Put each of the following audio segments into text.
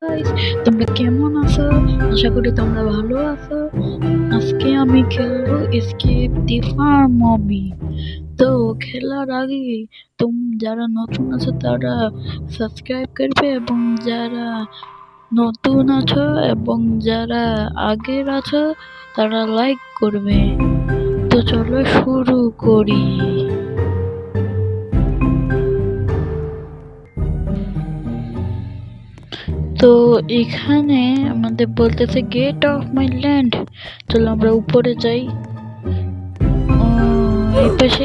Guys, তোমরা কেমন আছো? আশা করি তোমরা ভালো আছো। আজকে আমি খেলবো এসকেপ দি ফার্ম মবি। তো খেলার আগে যারা নতুন আছো তারা সাবস্ক্রাইব করবে, এবং যারা নতুন আছো এবং যারা আগের আছো তারা লাইক করবে। তো চলো শুরু করি। তো এখানে আমাদের বলতেছে গেট অফ মাই ল্যান্ড। চলো আমরা উপরে যাই। এই পাশে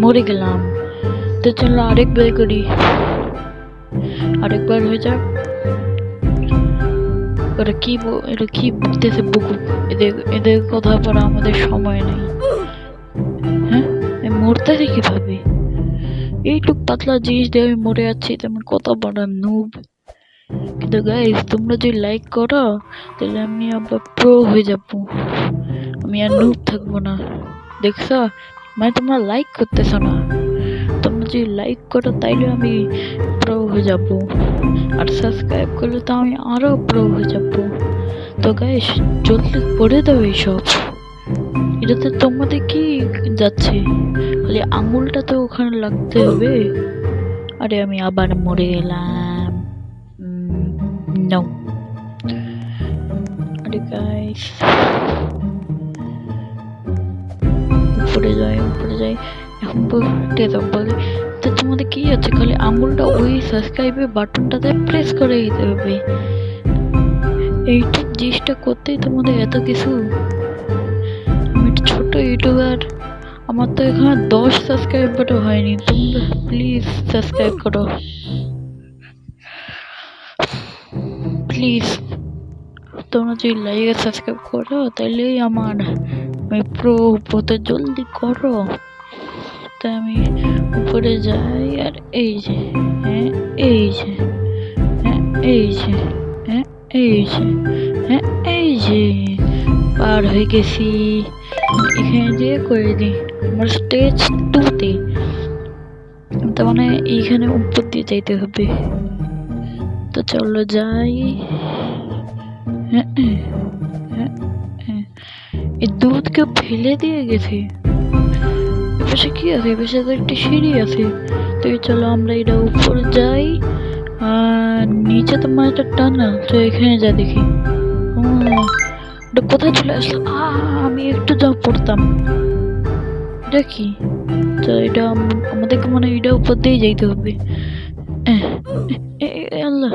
মরে গেলাম। তো চলো আরেকবার করি, আরেকবার হয়ে যাক। এটা কি বলতেছে বুকু? এদের এদের কথা পড়া আমাদের সময় নেই। হ্যাঁ, মরতেছে কিভাবে? এইটুক পাতলা জিনিস দিয়ে আমি মরে যাচ্ছি, তেমন কত বড় নুব। কিন্তু গাইস, তোমরা যদি লাইক করো তাহলে আমি আবার প্রো হয়ে যাব। আমি আর নুব থাকবো না। দেখছো, মানে তোমরা লাইক করতেছো না। তোমরা যদি লাইক করো তাইলে আমি প্রো হয়ে যাব, আর সাবস্ক্রাইব করলে তো আমি আরো প্রো হয়ে যাব। তো গাইস, জলদি করে দাও এইসব। এটাতে তোমাদের কি যাচ্ছে? খালি আঙুলটা তো ওখানে লাগতে হবে। আরে আমি আবার মরে গেলাম। নো। আরে গাইস, উপরে যাই। এখন বলতে দাও বলে। তো তোমাদের কি আছে? খালি আঙুলটা ওই সাবস্ক্রাইবের বাটনটাতে প্রেস করে দিতে হবে। এইটুক জিনিসটা করতেই তোমাদের এত কিছু। আমি একটা ছোট ইউটিউবার, আমার তো এখানে 10 সাবস্ক্রাইবারও হয়নি। তোমরা প্লিজ সাবস্ক্রাইব করো, প্লিজ। তোমরা যদি লাইক সাবস্ক্রাইব করো তাহলেই আমি প্রো হতে জলদি করো। তাই আমি উপরে যাই, আর এই যে, হ্যাঁ এই যে, হ্যাঁ এই যে, হ্যাঁ এই যে, হ্যাঁ এই যে, পার হয়ে গেছি। এখানে দিয়ে করে দিই আমার স্টেজ 2-তে। তার মানে এইখানে উপর দিয়ে যাইতে হবে। তো চলো যাই। হ্যাঁ, হ্যাঁ, হ্যাঁ। এই দুধকে ফেলে দিয়ে গেছে। এপাশে কি আছে? এপাশে তো একটা সিঁড়ি আছে। তো চলো আমরা এটা উপরে যাই। আর নিচে তোমার একটা টানেল, তো এখানে যা দেখি। ওটা কোথায় চলে আসলো? আমি একটু যা পড়তাম। এটা কি? তো এটা আমাদেরকে মনে হয় এটা উপর দিয়ে যাইতে হবে। আল্লাহ,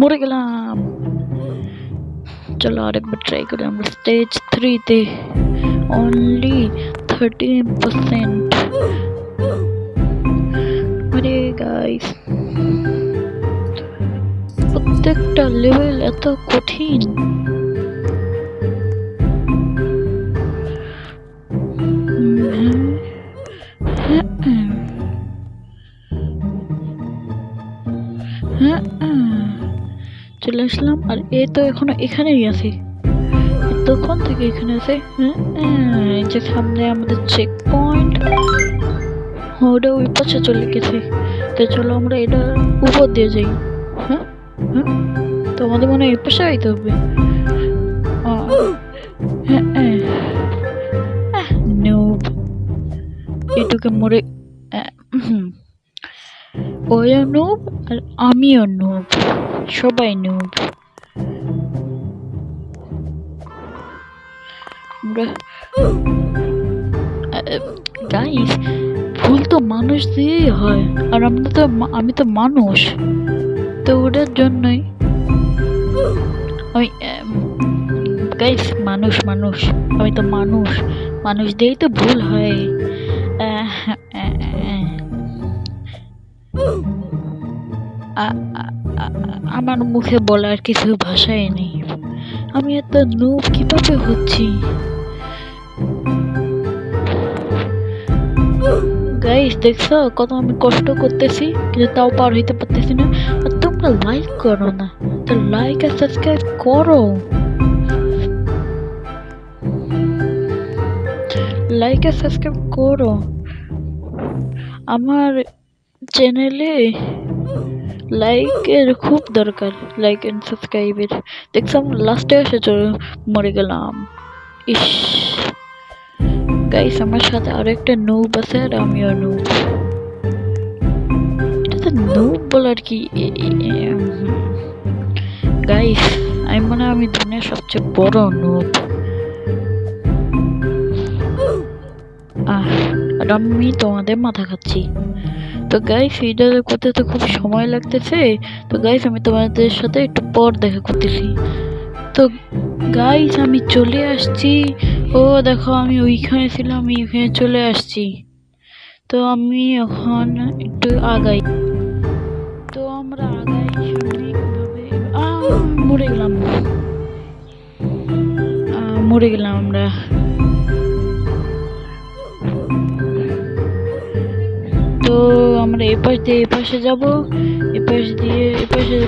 মরে গেলাম। চলো আরেকবার ট্রাই করি। আমরা স্টেজ 3-তে, অনলি 13%। আরে গাইস, প্রত্যেকটা লেভেল এত কঠিন। চলে আসলাম, আর এ তো এখনো এখানেই আছে। তখন থেকে এখানে আছে। এই যে সামনে আমাদের চেক পয়েন্ট, ওটা ওই পাশে চলে গেছে। তো চলো আমরা এটা উপর দিয়ে যাই। হ্যাঁ, তো আমাদের মনে হয় এই পাশে আইতে হবে। নুব, এটুকে মরে। ওইও নুব, আর আমিও নুব, সবাই নুব। গাইস, ভুল তো মানুষ দিয়েই হয়, আর আমি তো মানুষ, তো ওটার জন্যই আমি গাইস, মানুষ মানুষ, আমি তো মানুষ, মানুষ দিয়েই তো ভুল হয়। আমার মুখে বলার কিছু ভাষাই নেই। আমি এত নুব কিভাবে হচ্ছি? গাইস, দেখছো কত আমি কষ্ট করতেছি, কিন্তু তাও পার হইতে পারতেছি না। আর তোমরা লাইক করো না। তো লাইক আর সাবস্ক্রাইব করো, লাইক আর সাবস্ক্রাইব করো। আমার চ্যানেলে লাইকের খুব দরকার, লাইক এন্ড সাবস্ক্রাইবের। দেখলাম লাস্টে এসে মরে গেলাম। ইস গাইস, আমার সাথে আরো একটা নুব আছে আর আমিও নুব। এটা তো নুব বলার কি গাইস, আমি মনে হয় আমি দুনিয়ার সবচেয়ে বড় নুব। আর আমি তোমাদের মাথা খাচ্ছি। তো গাইস, এটা করতে তো খুব সময় লাগতেছে। তো গাইস, আমি তোমাদের সাথে একটু পর দেখা করতেছি। তো গাইস, আমি চলে আসছি। ও দেখো, আমি ওইখানে ছিলাম, আমি এখানে চলে আসছি। তো আমি এখন একটু আগাই। তো আমরা আগাই সামনে এভাবে। মরে গেলাম, মরে গেলাম আমরা। তো আমরা এই পাশ দিয়ে এই পাশে যাবো, এই পাশ দিয়ে এই পাশে।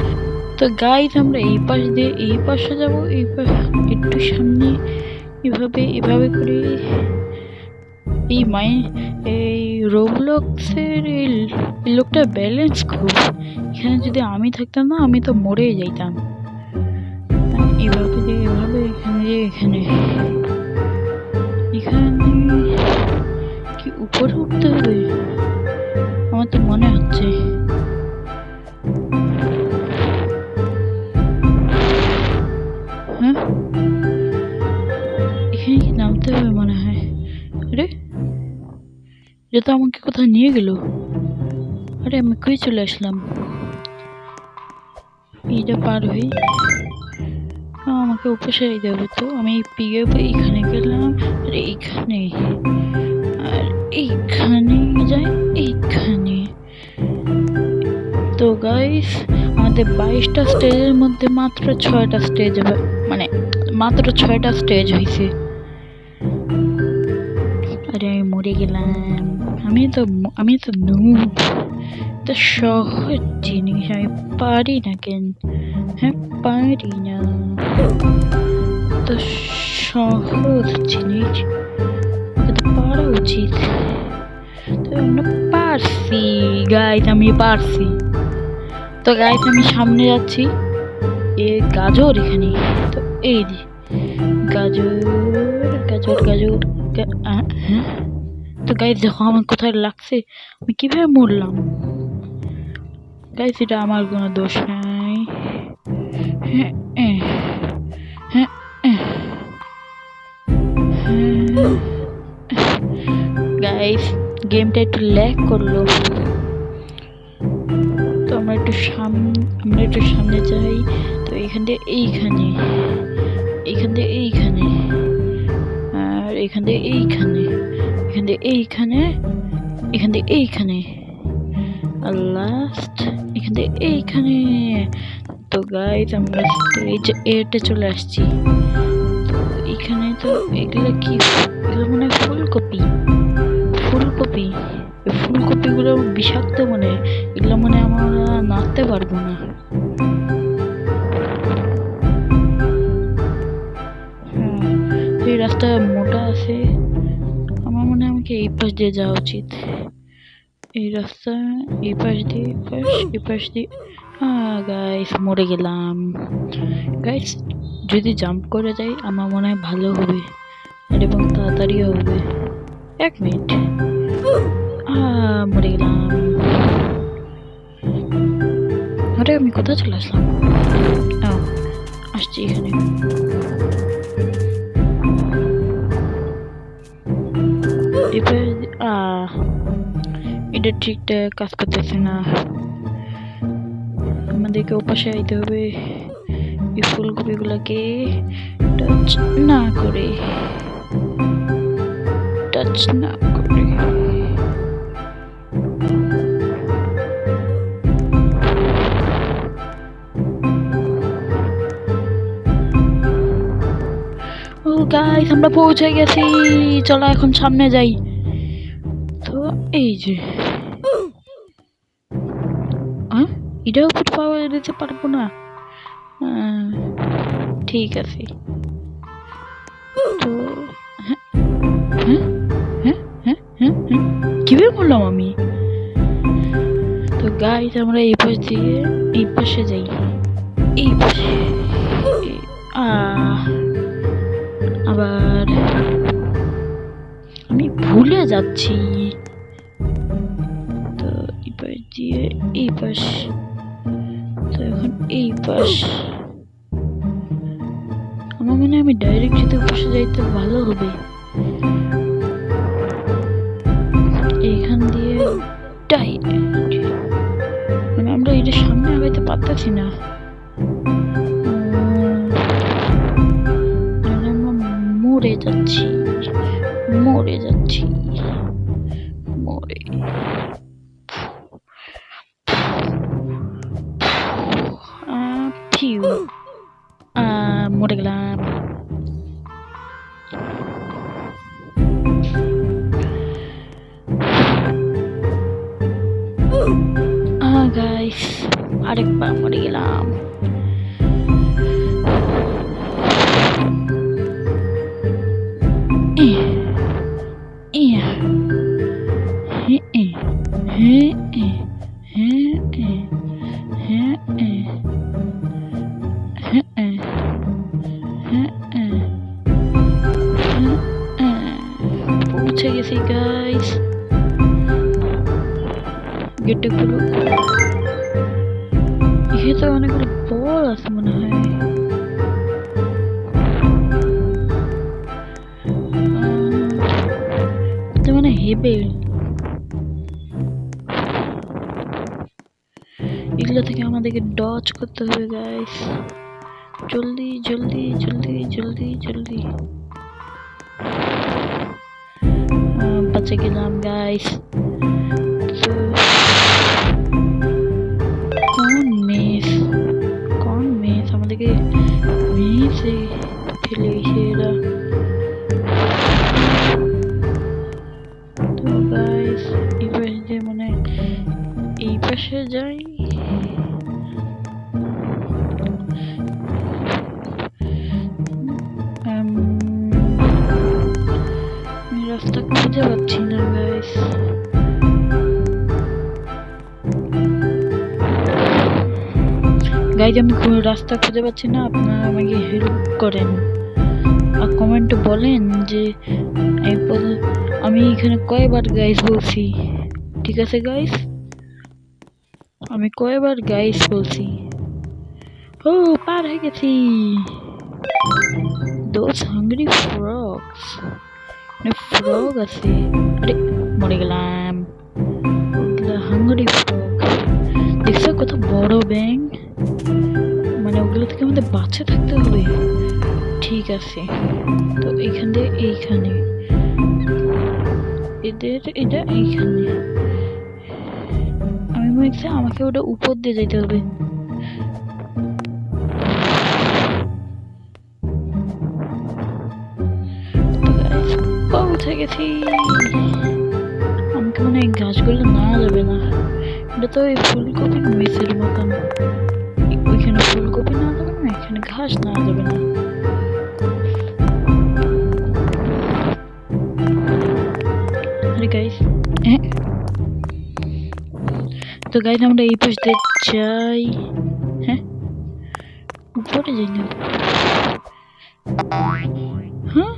তো গাইস, আমরা এই পাশ দিয়ে এই পাশে যাবো, এই একটু সামনে এভাবে এভাবে করে। এই রোবলক্সের এই লোকটা ব্যালেন্স খুব। এখানে যদি আমি থাকতাম না, আমি তো মরেই যাইতাম। এভাবে এভাবে এখানে এখানে কি উপরে উঠতে হবে? আমার তো মনে হচ্ছে। হ্যাঁ, এখানে কি নামতে হবে মনে হয়। আরে, এটা তো আমাকে কোথাও নিয়ে গেল। আরে, আমি কই চলে আসলাম? এইটা পার হই, আমাকে উপসে যেতে হবে। তো আমি পিয়ে এখানে গেলাম, আর এইখানে, আর এইখানে যাই, এইখানে। তো গাইস, আমাদের 22টা স্টেজের মধ্যে মাত্র 6টা স্টেজ, মানে মাত্র 6টা স্টেজ হয়েছে। আরে, আমি মরে গেলাম। আমি তো নুব। তো সহজ জিনিস আমি পারি না কেন? হ্যাঁ, পারি না। তো সহজ জিনিস তো পারা উচিত। তো আমরা পারছি গাইস, আমি পারছি। তো গাইস, আমি সামনে যাচ্ছি। এ গাজর এখানে। তো এই যে গাজর গাজর গাজর। হ্যাঁ, তো গাইস দেখো আমার কোথায় লাগছে, আমি কিভাবে মরলাম। গাইস, এটা আমার কোনো দোষ নাই। হ্যাঁ হ্যাঁ গাইস, গেমটা একটু ল্যাগ করলো। তো আমরা একটু সামনে যাই। তো এখান থেকে এইখানে, এখান থেকে এইখানে, আর এখান থেকে এইখানে, এখান থেকে এইখানে, এখান থেকে এইখানে, আর লাস্ট এখান থেকে এইখানে। তো গাইস, আমরা স্টেজ এতে চলে আসছি। তো এখানে তো এগুলো কি, এগুলো মনে হয় ফুলকপি। ফুলকপি গুলো বিষাক্ত মনে হয়। এগুলো মনে আমরা নাড়তে পারবো না। হ্যাঁ, এই রাস্তা মোটা আছে। আমার মনে হয় আমাকে এই পাশ দিয়ে যাওয়া উচিত। এই রাস্তা এই পাশ দিয়ে, এই পাশ দিয়ে। গাইস, মরে গেলাম। গাইস, যদি জাম্প করে যাই আমার মনে হয় ভালো হবে, আর এবং তাড়াতাড়িও হবে। 1 মিনিট। মরে গেলাম। আরে, আমি কোথায় চলে আসলাম? আসছি এখানে। এবার এটা ঠিকঠাক কাজ করতেছে না। আমাদেরকে ওপাশে আইতে হবে। এই ফুলকপিগুলোকে টাচ না করে, টাচ না করে। ও গাইস, আমরা পৌঁছে গেছি। চলো এখন সামনে যাই। তো এই যে এটাও উপর পাওয়া যেতে পারবো না। ঠিক আছে। তো কিভাবে বললাম আমি? গাইস আমরা এই পাশ দিয়ে এই পাশে যাই, এই পাশে আবার আমি ভুলে যাচ্ছি। তো এই পাশ দিয়ে এই পাশ, তো এখন এই পাশ আমার মনে হয় আমি ডাইরেক্ট যদি পাশে যাইতে ভালো হবে। এইখান দিয়ে মানে আমরা এটা সামনে আগাইতে পারতেছি না। মরে যাচ্ছি মরে যাচ্ছি মরে মরে গেলাম। গাইস আরেকবার মরে গেলাম। পৌঁছে গেছি গাইস, গেটে খুলো। এখানে তো অনেকগুলো বল আছে মনে হয়। মানে হেবে এগুলো থেকে আমাদেরকে ডজ করতে হবে গাইস। জলদি জলদি জলদি জলদি জলদি। বাঁচে গেলাম গাইস। কোন মেস আমাদেরকে মেসে ফেলে গেছে এরা। তো গাইস এই পাশে মানে এই পাশে যাই। রাস্তা খুঁজে পাচ্ছি না গাইস। গাইজ আমি রাস্তা খুঁজে পাচ্ছি না, আপনারা আমাকে হেল্প করেন আর কমেন্টে বলেন যে আমি এখানে কয়বার গাইস বলছি। ঠিক আছে গাইস, আমি কয়বার গাইস বলছি। ও পার হয়ে গেছি। Those hungry frogs, ফ্রগ আছে। আরে মরে গেলাম। হাঙ্গরি ফ্রগ দেখছো কত বড় ব্যাং, মানে ওগুলো থেকে আমাদের বাঁচে থাকতে হবে। ঠিক আছে, তো এইখান দিয়ে এইখানে এদের এটা এইখানে আমি মনে হচ্ছে আমাকে ওটা উপর দিয়ে যেতে হবে। পৌঁছে গেছি। আমাকে মনে হয় গাছগুলো না যাবে না, এটা তো ওই ফুলকপি মেসের মতন। ওইখানে ফুলকপি না যাবে না, এখানে ঘাস না যাবে না। আরে গাইস তো গাইস আমরা এই পাশ দিয়ে যাই। হ্যাঁ উপরে যাই না। হ্যাঁ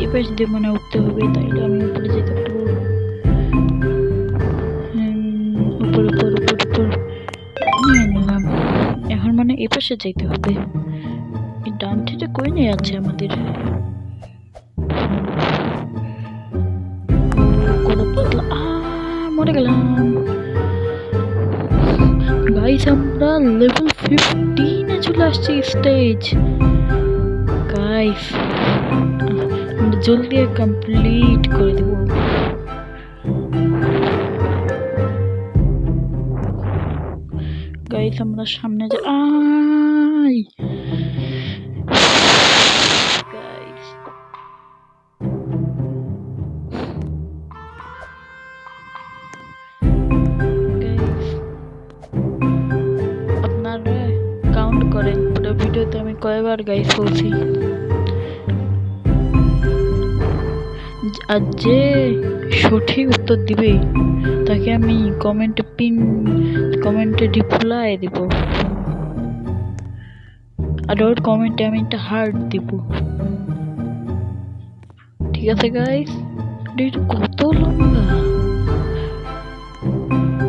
এই পাশ দিয়ে মানে উঠতে হবে, তাইলে আমি উপরে যেতে পারবো। উপর উপর উপর উপর নিয়ে নিলাম। এখন মানে এই পাশে যাইতে হবে। এই ডানটিটা কই নিয়ে আছে আমাদের। কত পাতলা। মরে গেলাম গাইস। আমরা লেভেল 15 এ চলে আসছি স্টেজ গাইস। আমরা জলদি কমপ্লিট করে দেব। গাইস আমরা সামনে যাই। করেন। পুরো ভিডিওতে আমি কয়বার গাইস বলছি। আর যে সঠিক উত্তর দিবে তাকে আমি কমেন্টে রিপ্লাই দিব, আর ওর কমেন্টে আমি একটা হার্ট দিব। ঠিক আছে গাইস? এটা কত লম্বা,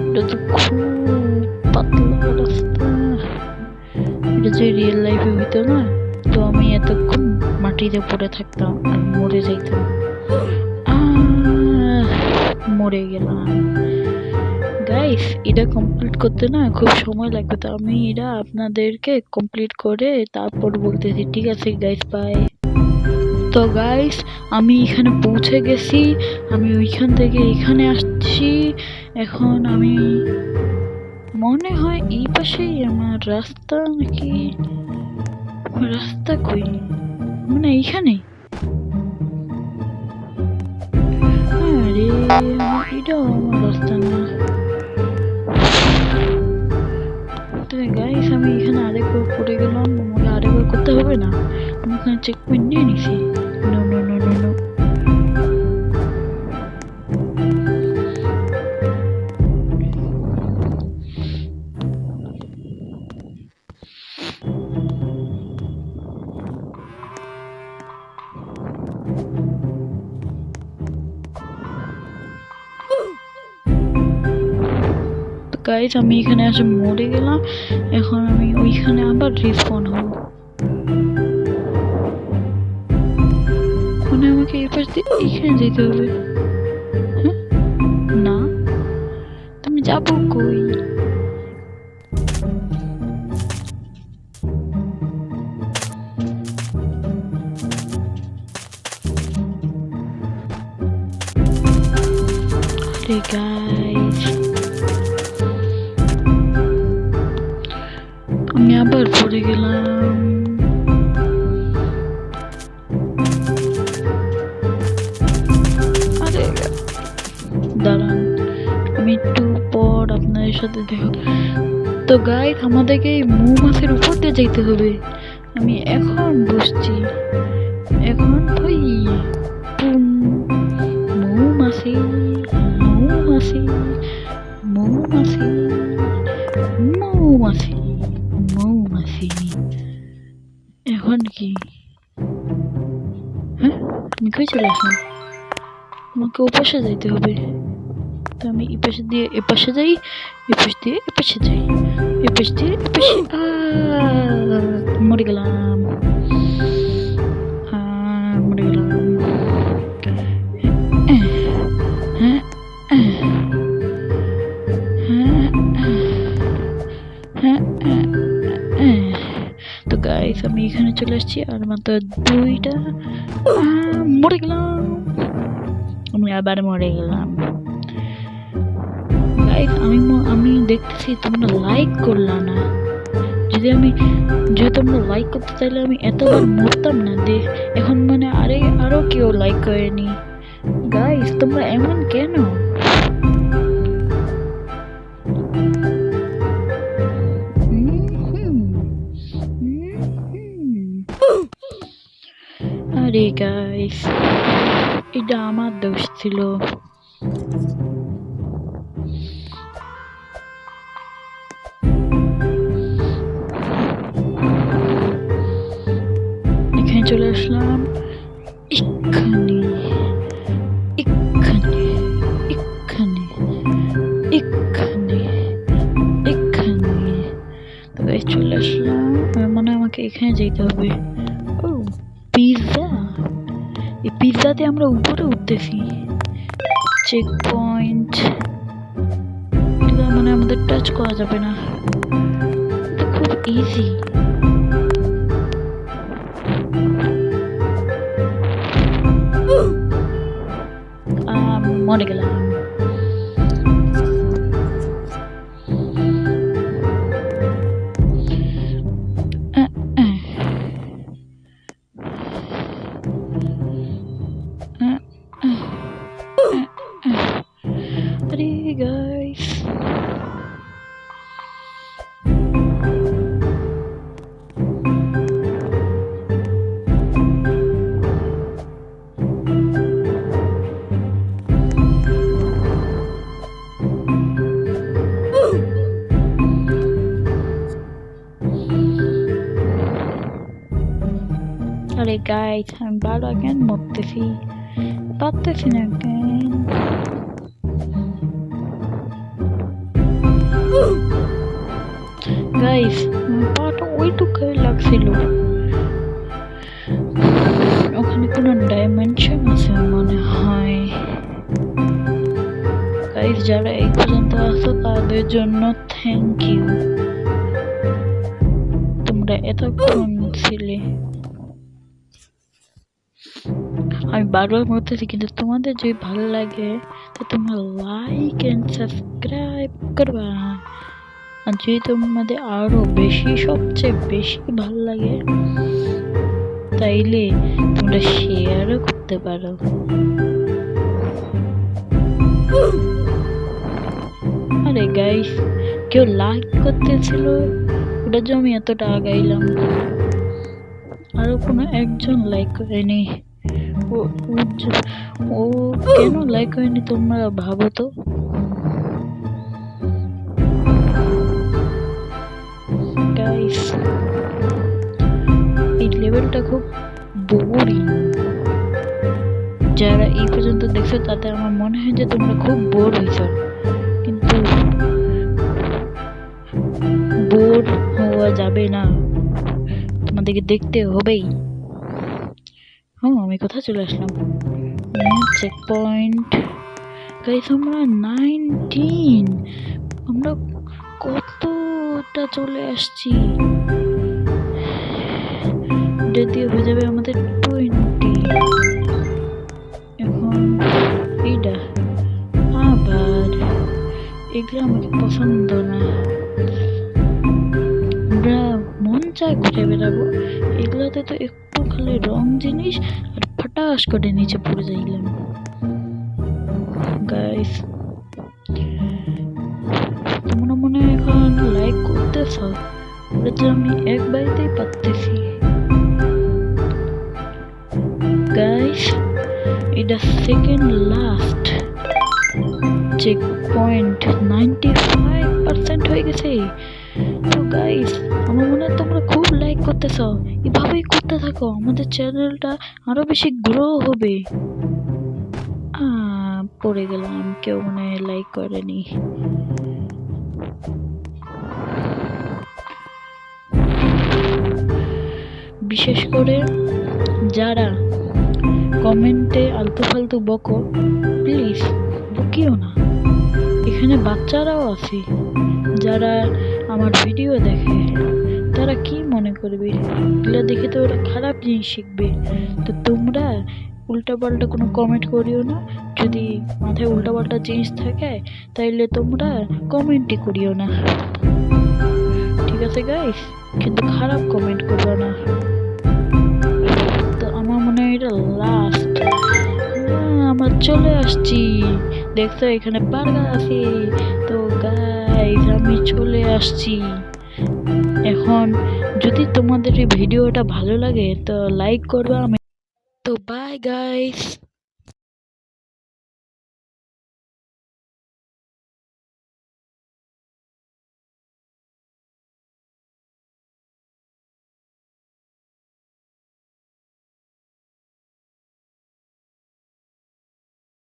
এটা তো খুব পাতলা রাস্তা। এটা যে রিয়েল লাইফে হইতো না, তো আমি এতক্ষণ মাটিতে পড়ে থাকতাম আর মরে যাইতাম। মরে গেলাম গাইস। এটা কমপ্লিট করতে না খুব সময় লাগবে, তো আমি এটা আপনাদেরকে কমপ্লিট করে তারপর বলতেছি। ঠিক আছে গাইস, বাই। তো গাইস আমি এখানে পৌঁছে গেছি, আমি ওইখান থেকে এখানে আসছি। এখন আমি মনে হয় এই পাশেই আমার রাস্তা, নাকি রাস্তা কই, মানে এইখানে। আরে এটাও আমার রাস্তা না। গাইস আমি এখানে আরেকবার পড়ে গেলাম, আমাকে আরেকবার করতে হবে না? আমি এখানে চেক পয়েন্ট নিয়ে নিছি। No no no no no. Guys আমি এখানে এসে মরে গেলাম, এখন আমি ওইখানে আবার রিস্পন হব। মানে আমাকে এই পাশ দিয়ে এইখানে যেতে হবে। না, তুমি যাবো কই? আরে গাইস আমি আবার পড়ে গেলাম। আরে দাঁড়ান, আমি একটু পর আপনাদের সাথে দেখা। তো গাইস আমাদেরকে এই মৌমাছির উপর দিয়ে যেতে হবে। আমি এখন বসছি, এখন ওই মৌমাছি মৌমাছি মৌমাছি মৌমাছি মৌমাছি। এখন কি? হ্যাঁ আমি কই চলে আসলাম? আমাকে ওপাশে যাইতে হবে। তো আমি এই পাশে দিয়ে এ পাশে যাই, এ পাশ দিয়ে এ পাশে যাই, এ পাশ দিয়ে এ পাশে। মরে গেলাম, মরে গেলাম। তো গাইস আমি এখানে চলে আসছি, আর মাত্র 2টা। মরে গেলাম, আমি আবার মরে গেলাম। গাইস আমি দেখতেছি তোমরা লাইক করলা না। যদি তোমরা লাইক করতে চাইলে আমি এতবার মরতাম না। এখন মানে আরো কেউ লাইক করেনি। গাইস তোমরা এমন কেন? আরে গাইস এটা আমার দোষ ছিল। এখানে চলে আসলাম, এখানে এখানে এখানে এখানে এখানে। তো গাইস চলে আসলাম, মানে আমাকে এখানে যেতে হবে। ও পিৎজা, এই পিৎজাতে আমরা উপরে উঠতেছি। চেক পয়েন্ট, মানে আমাদের টাচ করা যাবে না, এটা খুব ইজি। মরে গেলাম। আরে গাইস আরে গাইস আমি বারবার কেন মরতেছি, পারতেছি না কেন? গাইস পাটা ওইটুকুই লাগছিল, ওখানে কোনো ডাইমেনশন আছে মনে হয়। গাইস যারা এই পর্যন্ত আসো তাদের জন্য থ্যাংক ইউ, তোমরা এতক্ষণ ছিলে। আমি বারবার বলতেছি কিন্তু তোমাদের যদি ভালো লাগে তো তোমরা লাইক এন্ড সাবস্ক্রাইব করবা, আর যদি তোমাদের আরো বেশি সবচেয়ে বেশি ভালো লাগে তাইলে তোমরা শেয়ারও করতে পারো। আরে গাইস কেউ লাইক করতেছিল, ওটার জন্য আমি এতটা আগাইলাম, আরো কোনো একজন লাইক করেনি। ও কেন লাইক হয়নি তোমরা ভাবো তো। গাইস এই লেভেলটা খুব বোরিং, যারা এই পর্যন্ত দেখছো তাতে আমার মনে হয় যে তোমরা খুব বোর হয়েছ, কিন্তু বোর হওয়া যাবে না, তোমাদেরকে দেখতে হবেই। হ্যাঁ আমি কোথায় চলে আসলাম, চেক পয়েন্ট। গাইস আমরা 19, আমরা কতটা চলে আসছি, যদিও হয়ে যাবে আমাদের 20। এখন এইটা আবার এগুলো আমাকে পছন্দ না, আমরা মন চায় ঘুরে বেড়াবো, এগুলোতে তো একটু খালি রং জিনিস আর ফাটাস করে নিচে পড়ে যাইলাম। গাইস তোমরা মনে হয় এখন লাইক করতেছ, ওটা যে আমি এক বাড়িতেই পারতেছি। গাইস এটা সেকেন্ড লাস্ট চেক পয়েন্ট, 95% হয়ে গেছে। তো গাইস আমার মনে হয় তোমরা খুব লাইক করতেছ, এভাবেই করতে থাকো, আমাদের চ্যানেলটা আরো বেশি গ্রো হবে। পড়ে গেলাম, কেউ মনে হয় লাইক করেনি। বিশেষ করে যারা কমেন্টে আলতু ফালতু বকো, প্লিজ বকিও না, এখানে বাচ্চারাও আছে যারা আমার ভিডিও দেখে, তারা কি মনে করবে, এগুলো দেখে তো ওরা খারাপ জিনিস শিখবে। তো তোমরা উল্টাপাল্টা কোনো কমেন্ট করিও না, যদি মাথায় উল্টাপাল্টা জিনিস থাকে তাইলে তোমরা কমেন্টই করিও না, ঠিক আছে গাইস? কিন্তু খারাপ কমেন্ট করবে না। তো আমার মনে হয় এটা লাস্ট, আমরা চলে আসছি, দেখছো এখানে বার্গার আছে। তো গাইস আমি চলে আসছি, এখন যদি তোমাদের এই ভিডিওটা ভালো লাগে তো লাইক করবা। তো বাই গাইস।